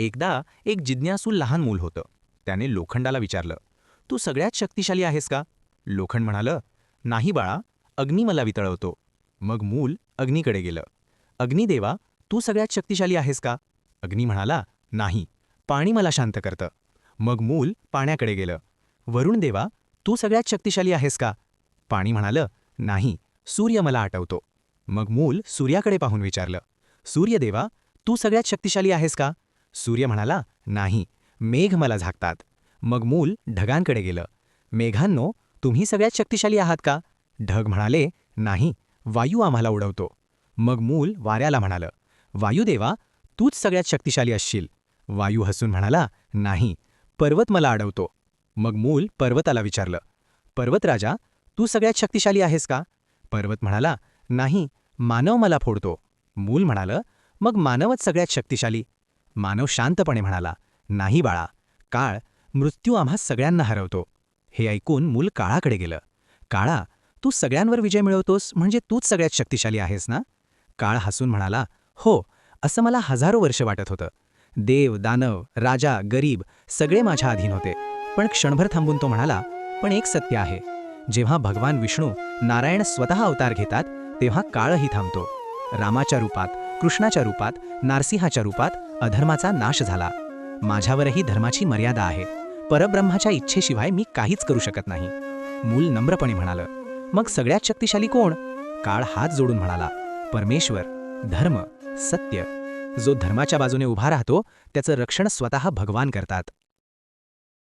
एकदा एक जिज्ञासू लहान मूल होतं. त्याने लोखंडाला विचारलं, तू सगळ्यात शक्तिशाली आहेस का? लोखंड म्हणालं, नाही बाळा, अग्नी मला वितळवतो. मग मूल अग्नीकडे गेलं. अग्निदेवा, तू सगळ्यात शक्तिशाली आहेस का? अग्नी म्हणाला, नाही, पाणी मला शांत करतं. मग मूल पाण्याकडे गेलं. वरुण देवा, तू सगळ्यात शक्तिशाली आहेस का? पाणी म्हणालं, नाही, सूर्य मला आटवतो. मग मूल सूर्याकडे पाहून विचारलं, सूर्यदेवा, तू सगळ्यात शक्तिशाली आहेस का? सूर्य म्हणाला, नाही, मेघ मला झाकतात. मग मूल ढगांकडे गेलं. मेघांनो, तुम्ही सगळ्यात शक्तिशाली आहात का? ढग म्हणाले, नाही, वायू आम्हाला उडवतो. मग मूल वाऱ्याला म्हणालं, वायुदेवा, तूच सगळ्यात शक्तिशाली असशील. वायू हसून म्हणाला, नाही, पर्वत मला अडवतो. मग मूल पर्वताला विचारलं, पर्वतराजा, तू सगळ्यात शक्तिशाली आहेस का? पर्वत म्हणाला, नाही, मानव मला फोडतो. मूल म्हणालं, मग मानवच सगळ्यात शक्तिशाली. मानव शांतपणे म्हणाला, नाही बाळा, काळ, मृत्यू आम्हा सगळ्यांना हरवतो. हे ऐकून मूल काळाकडे गेलं. काळा, तू सगळ्यांवर विजय मिळवतोस म्हणजे तूच सगळ्यात शक्तिशाली आहेस ना? काळ हसून म्हणाला, हो, असं मला हजारो वर्ष वाटत होतं. देव, दानव, राजा, गरीब सगळे माझ्या अधीन होते. पण क्षणभर थांबून तो म्हणाला, पण एक सत्य आहे, जेव्हा भगवान विष्णू, नारायण स्वतः अवतार घेतात तेव्हा काळही थांबतो. रामाच्या रूपात, कृष्णाच्या रूपात, नारसिंहाच्या रूपात अधर्माचा नाश झाला. माझ्यावरही धर्माची मर्यादा आहे. परब्रह्माच्या इच्छेशिवाय मी काहीच करू शकत नाही. मूल नम्रपणे म्हणालं, मग सगळ्यात शक्तिशाली कोण? काळ हात जोडून म्हणाला, परमेश्वर, धर्म, सत्य. जो धर्माच्या बाजूने उभा राहतो त्याचं रक्षण स्वतः भगवान करतात.